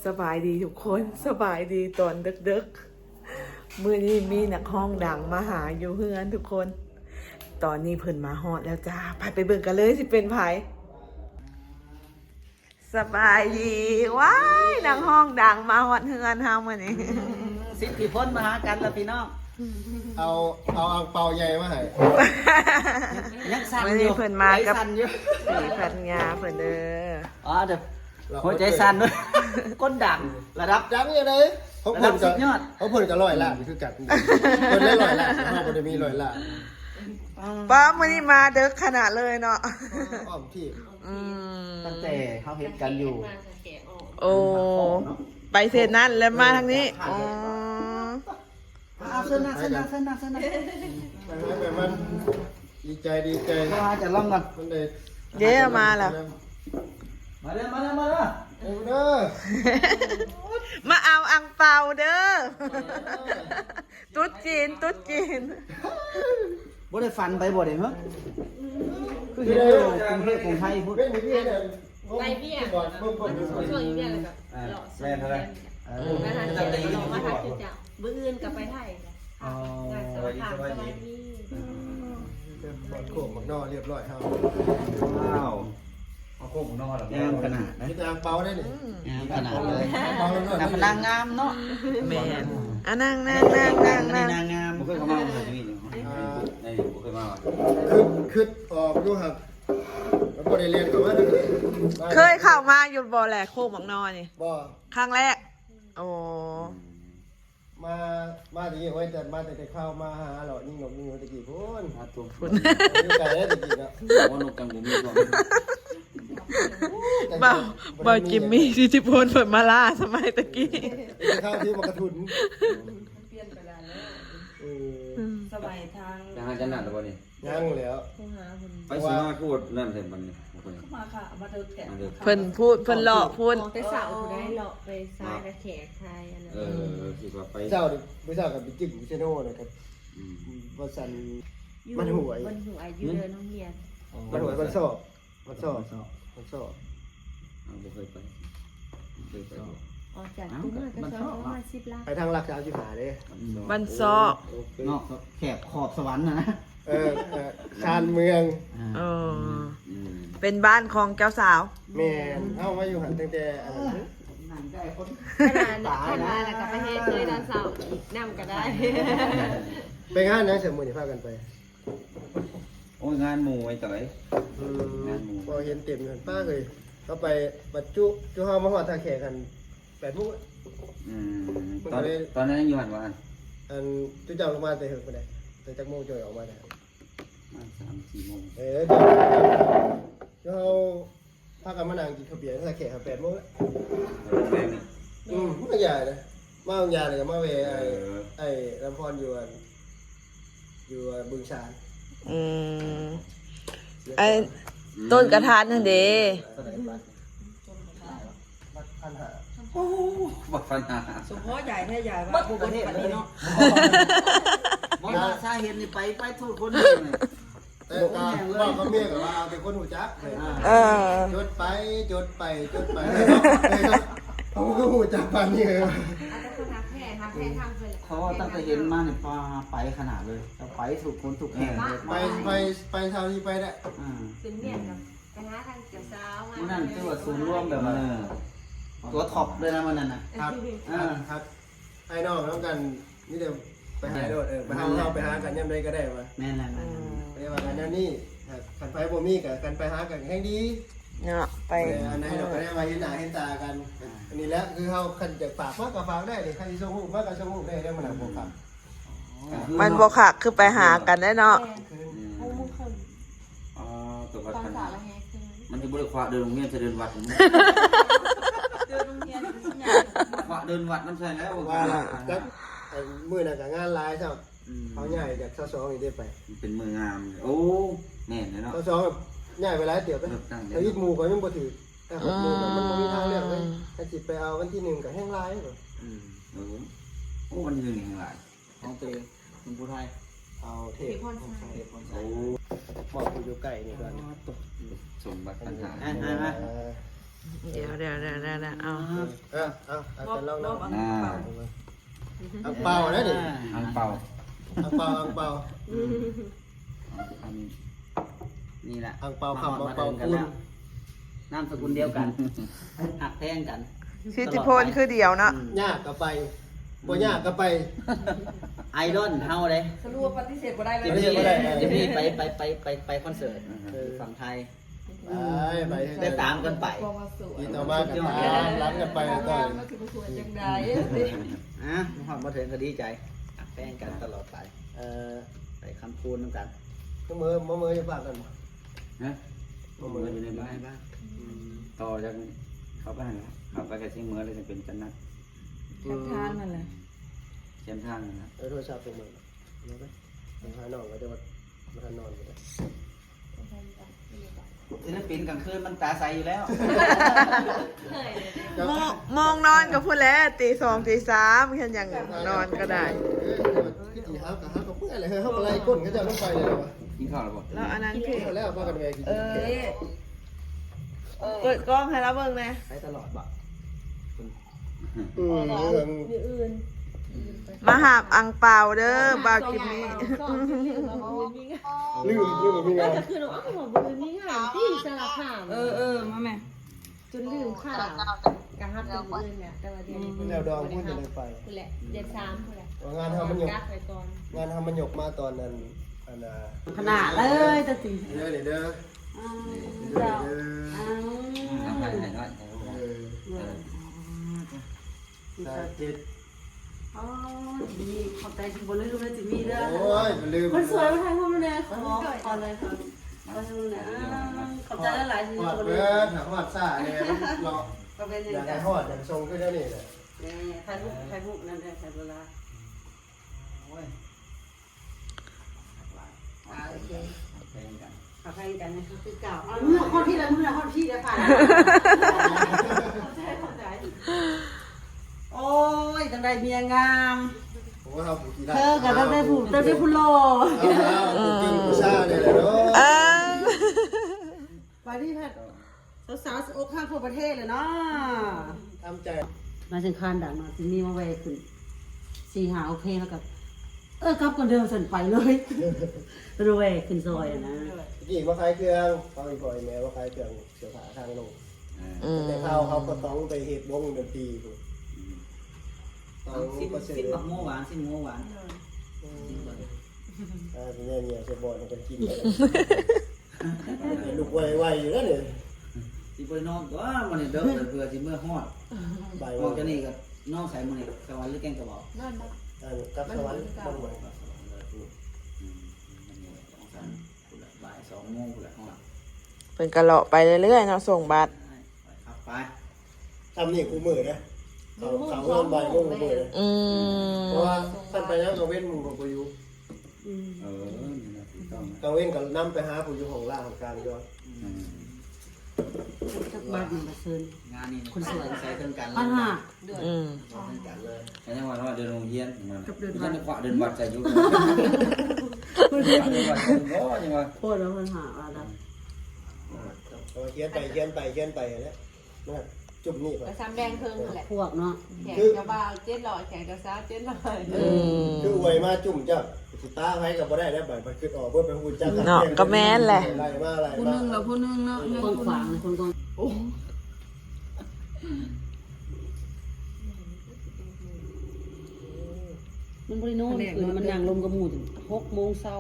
สบายดีทุกคนสบายดีตอนดึกๆมื้อนี้มีนักห้องดังมาหาอยู่เฮือนทุกคนตอนนี้เพิ่นมาฮอดแล้วจ้าไปเบิ่งกันเลยสิเป็นไผสบายดีว้ายนักห้องดังมาฮอดเฮือนเฮามื้อนี้ สิทธิพลมาหากันแล้วพี่น้อง เอาอังเปาใหญ่มาให้ ยังสั่น มื้อ อ นี้ ยู่ เพิ่นมากับ ใจสั่นอยู่ สีพันยาเพิ่นเด้อ อ๋อเดี๋ยวหัวใจสั่นด้วยก้นดังระดับ จังยังไงเขา ระ เพิ่ ดั น บ ก็ สุดยอด เขาเพิ่นก็100ล้านคือกันเพิ่นได้100ล้านเขาบ่ได้มี100ล้าน ป้ามื้อนี้มาเด้อขนาดเลยเนาะ อ้อมที่ อืม ตั้งแต่เขาเห็นกันอยู่ โอ้ไปเสร็จนั้นแล้วมาทางนี้อ๋อ เอาเส้นหน้าเส้นหน้าเส้นหน้าเส้นหน้า แบบมันดีใจ มาจะล่องกัน มันได้ เย้มาแล้ว มาเด้อมาเด้อมาเด้อ เอ้ยเด้อ มาเอาอังเปาเด้อตุ๊ดจีน บ่ได้ฟันไปบ่ได้มั้งคือเห็นอยู่กรุงเทพกรุงไทยพูด เป็นมีพี่เนี่ย ไรเบี้ย ก่อนเพิ่น ช่วงอยู่เนี่ยเลยแบบหล่อสุดมาทานเสร็จหล่อมาทานคือจะบื้ออื่นกลับไปไทยงานสวัสดีสวัสดี บ่โคกมักนอเรียบร้อยเฮา ว้าว เอาโค้งนอนหรอง ามขนาดนะ มีแต่อังเปาได้นี่ งามขนาดเลย เปาแล้ว นางพนางงามเนาะ แม่นอ่ะนั่ง นางนางงาม ผมเคยเข้ามาเลยที่นี่ในผมเคยมา คือออกดูครับแล้วบ่ได้เรียนก็ว่า เคยเข้ามาอยู่บ่แหละโคกหมักนอนี่ บ่ ครั้งแรกโอ้ มาตะกี้ไว้แต่มาแต่เข้ามาหาเหรอนี่หนกนี่ตะกี้พุ่น มาตัว คุณ นี่ไก่ได้ตะกี้นะ ว่านกกังบุมีตัว บ่จิมมี่สิทิพลเพิ่นมาล่าสมัยตะกี้ ข้าวที่มากระทุน เปลี่ยนไปแล้ว สบายทาง จะหาจันหนัดหรือเปล่านี่ ย่างแล้ว ผู้หาคน ไปซื้อมาพูดนั่นเห็นมันนี่คน มาค่ะมาเดินแขก เพิ่นพูดเพิ่นหลอกพูด มองแต่สาวผู้ได้เลาะไปซ้ายและแขกไทยอันนั้น คิดว่าไป เจ้าดิไม่ทราบกับบิ๊กจิ๊บเชโน่นะครับวันสันมันหวย มันหวยอยู่เดินน้องเฮียน มันหวยมันสอบมันสอบ เคยไปเคยไป ออกจากตู้เมื่อก็ซ้อมมา10 ล้าน ไปทางหลักสาวชิบหาเลย บันซอก เนาะแขบขอบสวรรค์นะ ชานเมือง เออเป็นบ้านของเจ้าสาว แมนเอามาอยู่หันตั้งแต่ นั่งได้คน ขนาดแล้วก็ไปเฮ็ดเลยตอนเช้าอีกนำก็ได้ ไปงานนะเสริมมือนี่พากันไป โอ้ยงานหมู่ไอ้ต่อย พอเห็นเต็มกันป้าเลยเขาไปบรรจุจุห้ามาหอดทาแขกกัน8 โมง ตอนนั้นอยู่หันวัน อันจุเจ้าลงมาแต่หึงไปไหนแต่จักโมงจอยออกมาได้ มา3-4 โมง เดี๋ยวเราพากันมานั่งกินข้าวเปียกตั้งแต่แขกครับ8 โมงแล้ว แม่นี่ ไม่ใหญ่เลยมาเอาใหญ่เลยมาเวไอ้ลำพรอยู่บึงชาน อืมไอ้ต้นกระทานนั่นเด้ โอ้บักฟันหา สมพอใหญ่แท้ใหญ่ บั ว่า ดประเทศเลยเนาะมองสาเหตุนี่ไปทุกคนเลย แต่ก็ว่าเขาเมียกับว่าเอาเป็นคนหูจักเลย เออ จดไปเขาก็หูจักปานนี้เลย อาจจะคนทักแท้ทางเพิ่น เขาตั้งแต่เห็นมาเนี่ยไปขนาดเลยจะไปถูกคนถูกแห่งเลย ไปเท่าที่ไปได้ เป็นเมียนกับไปหาทางเจ้าสาวมา นั่นคือว่าศูนย์รวมแบบตัวท็อปเลยนะมันนั่นนะครับ ครับไอ้น้องน้องกันนี่เดี๋ยวไปหาโดดไปหาเราไปหากันย่ำใดก็ได้มา แม่นแหละ ไปว่ากันนั่นนี่กันไปบ่มีกับกันไปหากันแห่งดี เนาะไป อันไหนเราก็ได้มาเห็นหน้าเห็นตากันอันนี้แหละคือเขาคันจะฝากมากกับฝากได้เลยคันที่ส่งรูปมากกับส่งรูปได้มันหนักบ่ครับ มันบ่คักคือไปหากันได้เนาะ ผู้มุขคน ตัววัด ตอน พัน สาวละแฮคือ มันจะบริควาเดินโรงเรียนจะเดินวัด เดินโรงเรียนเป็นสัญญา ควาเดินวัดนั่นใช่แล้ว ว่าจักมื้อนั้นก็งานหลายครับเขาใหญ่จาก22นี่ได้ไป เป็นมืองามโอ้แม่นเนาะ 22แบบใหญ่ไปหลายเดี๋ยวก็เอาอีกหมู่ก็ยังบ่ถือแต่หมู่ก็มันบ่มีทางเลือกเลยถ้าสิไปเอาวันที่1ก็แห้งหลาย โอ้วันที่1นี่หลาย ของตัวเองคุณผู้ไทย เอาเท เท พ พพรชัย โอ้ หมอกอยู่ใกล้นี่ก่อน สมบัติปัญหา อ่า เดี๋ยวเอา เอาแต่ลอง น่า อังเปานะดิ อังเปา อังเปา อันนี้ นี่แหละ อังเปาขับอังเปา กัน คุณ แล้วนามสกุลเดียวกันหักแพงกัน สิทธิพลคือเดียวเนาะ ยากก็ไปบ่ยากก็ไป ไอดอลเฮาเลย สรุปว่าปฏิเสธบ่ได้เลย จะพี่ไปคอนเสิร์ตฝั่งไทย ไป ได้ตามกันไป ที่ต่อมากันร้านกันไปต่อ มาถึงสวยจังได อ่ะมาถึงก็ดีใจหักแพงกันตลอดไปไปคำคูณน้ำกัน มือจะฝากกัน ฮะมืออยู่ในบ้านต่อจากเขาไปแล้วเขาไปแค่เชียงเมืองเลยจะเป็นจันนัท ทางนั่นแหละ เชียงทางนะ โทรศัพท์ตัวมือมาไปหาน้องก็จะมาทานนอนกัน ศิลปินกลางคืนมันตาใสอยู่แล้ว มองนอนกับพูดแล้วตี 2 ตี 3แค่อย่างนอนก็ได้ ที่ตีห้ากับเพื่อนอะไรเขาอะไรก้นเขาจะต้องไปเลยวะ กินข้าวหรือเปล่า แล้วอันนั้นคือ แล้วพากันไปกิน เปิดกล้องให้รับเบิ่งนะ ใช้ตลอดบ่ อื่น มาหาบอังเปาเด้อบาวกิมนี้ ลืมมีงาน คือน้องอ้อมบ่มีงานที่สารคาม มาแม่ จนลืมข่าวกะฮับเป็นอื่นเนี่ยแต่ว่าเดี๋ยวนี้ แนวดองพูดจะเลยไป พุ่นแหละเดือน3พุ่นแหละ งานทำมันหยก กักไว้ก่อน งานทำมันหยกมาตอนนั้นอันน่ะ ขนาดเลยตะตี เด้อเด้อ น้ำลายไหลน้อย จิต อ๋อดีขอบใจที่บ่ลืมเลยจิมีเด้อ โอ้ยลืม คนสวยมาทางพวกนี้ขอเลยค่ะขอบใจหลายๆที่ หอด บ่ เบิ ลืม ดหอดซ่าเนี่ยเรา ก็เป็นอ อย่าง ยาก นั้ ให้ น หอดอย่างทรงขึ้นได้นี่แหละ ถ่ายรูปนั่นแหละถ่ายเวลา โอ้ย โอเค แพงกัน ขอให้กันนะคะคือเก่าเมื่อข้อที่แล้วเมื่อข้อที่แล้วค่ะเข้าใจโอ้ยตั้งได้เมียงาม ผมว่าเราผูกกี่ได้ เธอกับตั้งได้ผู้โล ผูกกินผู้ชาเนี่ยเลยเนาะ ไปที่แพทย์สาวๆอกข้างทั่วประเทศเลยเนาะ ทำใจ มาถึงคานดังมาถึงมีมาแวะขึ้น4-5โอเคแล้วกับกลับกันเดิมสันไปเลยรวยขึ้นซอยนะ กี่ว่าคล้ายเครื่องเขาอีกบ่อยแม้ว่าคล้ายเครื่องเสือผาทางลงแต่เขาก็ต้องไปเหตุวงดนตรีต้อง สิ้น ก็เสือ สิ้นมะม่วงหวานสิ้นมะม่วงหวาน เนี่ยเสือบอลมันกินลูกไวๆอยู่แล้วเนี่ย สิไปนอนก็มันนี่เด้อเพื่อสิเมื่อฮอด บ่าย ม วั อง น จะนี่ก็น้องใส่มื้อนี้สวรรค์หรือแกงกระบอก กับสวรรค์ต้องไหว บ่าย2 โมงพุ่นแหละฮอด เป็นกระเลาะไปเรื่อยๆเนาะส่งบัตร ขับไป ทำนี่กูมือนะเขาเงินใบกูมือเพราะว่าท่านไปแล้วกังเว้นมึงกับกูอยู่ นี่นะถูกต้อง กังเว้นกับน้ำไปหากูอยู่ของล่าของการด้วย จักบัตรมันเซิน งานนี้คนสวยใส่เครื่องกัน ปัญหา กันเลย แต่ยังว่าเดินโรงเรียนมันยังไม่ขวาเดินวัดใส่ยุคเดินวัดก็ยังว่า โคตรแล้วปัญหาอะไร เขียนไปแล้วจุ่มนี่ไป กระซ้ำแดงเพิ่งแหละ พวกเนาะ แขกกระบ่าว700แขกกระซ้า700 คืออวยมาจุ่มเจ้าสิตาไว้กับบ่ได้แล้วบัดมันคือออกเพื่อเป็นหุ่นเจ้า เนาะก็แม่นแหละ ไล่มา ผู้นึงแล้วผู้นึงเนาะคนขวางคนกองมันบริโนคืนมันนั่งลมกับหมูถึง6 โมงเช้า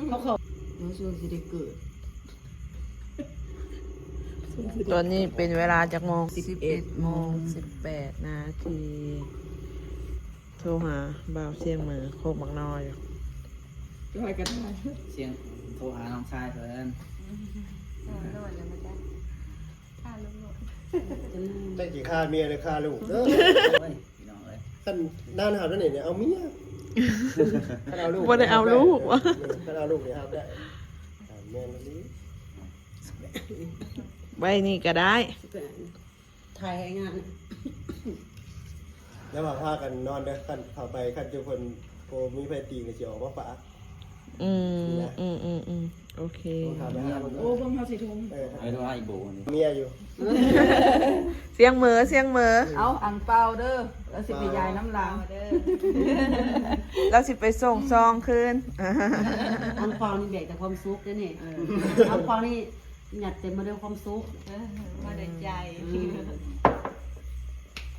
เขาแล้วช่วงสิได้เกิดตอนนี้เป็นเวลาจากโมง11:18 นาทีโทรหาบ่าวเสียงมือโคกบักนอยอยู่ เสียงโทรหาน้องชายเพิ่น นอนแล้วมาจ้ะค่าลูกนอน ได้กี่ค่าเมียเลยค่าลูกเด้อ เฮ้ยพี่น้องเอ้ย ท่านด้านหาด้วยเนี่ยเอาเมียท่านเอาลูก บ่ได้เอาลูกวะ ท่านเอาลูกเนี่ยครับได้แม่นนี้ ใบนี้ก็ได้ถ่ายให้งาน แล้วมาพากันนอนเด้อขั้นเข้าไปขั้นเจ้าคนโพมีไฟตีกับเจียวมาปะ โอเค ถามไปหาคน โอ้เพิ่งเขาสิทุ่ม ไอ้ตัวไอ้โบนี่ เมียอยู่ เสียงเหมือเสียงเหมือ เอาอังเปาเด้อแล้วสิไปยายน้ำลางเด้อ เราสิไปส่งซองคืน อังเปานี่แบกแต่ความสุขเด้อนี่อังเปานี่หยัดเต็มมาด้วยความสุข มาในใจ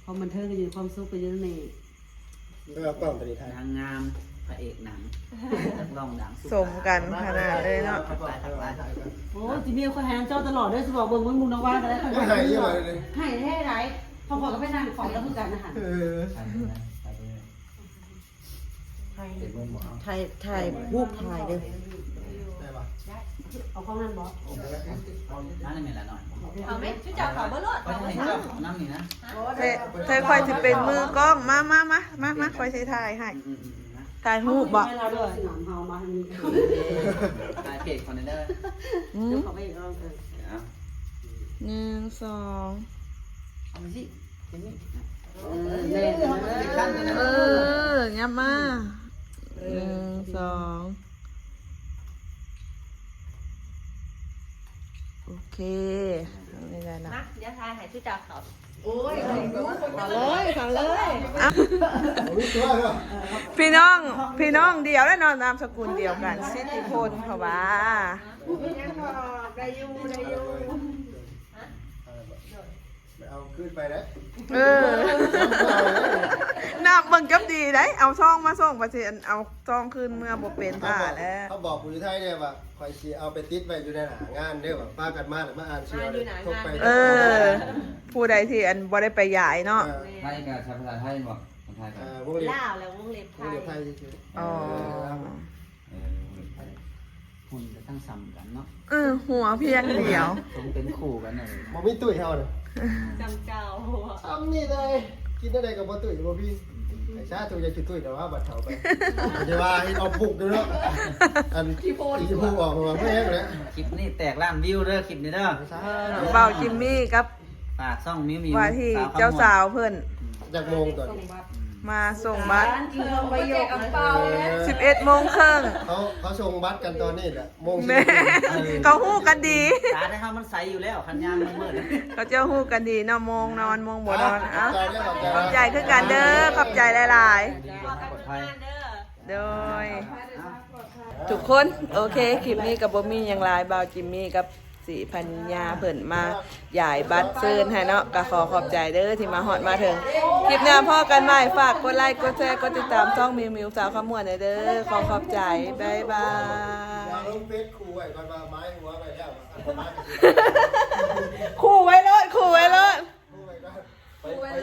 ความบันเทิงก็อยู่ในความสุขก็อยู่ใน เออกล้องตัวนี้ถ่าย นางงามพระเอกหนังนักร้องดัง สมกันขนาดเลยเนาะ โอ้จิมีคนแหงเจ้าตลอดเด้อสิบอกเบิ่งมึงมุงนว่าก็ได้ ไม่หายยังไงเลย ให้ให้ไรพอๆก็ไปนั่งของแล้วคือกันนะฮะ ถ่ายรูปถ่ายเด้อ ได้ปะ เอาของนั้นบ่ นั่นนี่แหละหน่อย เอาไหมชุดเจ้าเขาบ่รอด ก็จะเห็นเจ้าน้ำนี่นะ เธอคอยจะเป็นมือกล้องมาคอยใช้ถ่ายให้ถ่ายรูปบ่ ให้เราด้วยสิหนำเฮามาทางนี้ ถ่ายเพจคอนเทนเนอร์ อืม เดี๋ยวเขาไปอีกรอบ1 2 เอาไปสิเป็นนี่ เล่น ยับมา1 2โอเคไม่ได้นะ นะเดี๋ยวทายให้ชุดเจ้าเขา เอาเลย รู้ตัวเหรอ พี่น้องเดียวและนอนนามสกุลเดียวกันสิทธิพลเขาว่า เอาขึ้นไปนะ นับเบิ่งกับดีได้เอาซองมาส่งประเทศเอาซองคืนเมื่อบ่เป็นท่าแล้ว เขาบอกผู้ไทยเนี่ยว่าคอยชีเอาไปติดไว้อยู่ในหางานเด้อว่าป้ากันมาหรือมาอ่านเชื่อทบไป ผู้ใดที่อันบ่ได้ไปย้ายเนาะ ไทยกับชาวภาษาไทยบอกคนไทยกัน วงเล็บ ล่าวแล้ววงเล็บไท วง ย เล็บไทยเฉย อ๋อ หุ่นจะตั้งซ้ำกันเนาะ หัวเพียงเดียว ต้องเป็นคู่กันเลย บ่มีตุ้ยเฮาเลย จำเจ้า ซ้ำนี่เลยกินได้กับบ่ตุ้ยบ่พี่ไอ้ชาตุ้ยจะตุ้ยแต่ว่าบัดเฒ่าไปจะว่าให้เอาปุกเด้ออันที่พูดออกมาแพงแล้ว คลิปนี้แตกล้านวิวเด้อคลิปนี้เด้อ เบาจิมมี่กับ ฝากซ่องมิว ว่าที่เจ้าสาวเพิ่น จากโมงก่อน มาส่งบัตร กินเอาไปโยก อังเปาเลย 11 โมงครึ่ง เขาส่งบัตรกันตอนนี้แหละโมง แม่เขาฮู้กันดี ตาได้ครับมันใสอยู่แล้วคันยามมันมืด เขาเจ้าฮู้กันดีเนาะโมงนอนโมงบ่นอนเอ้า ขอบใจ ขอบใจคือกันเด้อขอบใจหลาย ว่ากันทุกงานเด้อ ๆโดยทุกคนโอเคคลิปนี้กับบ่มีหยังหลายบ่าวจิมมี่กับสีพันยาเพิ่นมาใหญ่บัตรเซินให้เนาะก็ขอขอบใจเด้อที่มาฮอดมาถึงคลิปหน้าพ่อกันใหม่ฝากกดไลค์กดแชร์กดติดตามช่องมิวสาวขมวดเด้อขอขอบใจบ๊ายบาย ลงเฟซครูไว้ก่อนว่าไม้หัวไปแล้ว คู่ไว้เลยคู่ไว้เลย ครูไว้ก่อนไป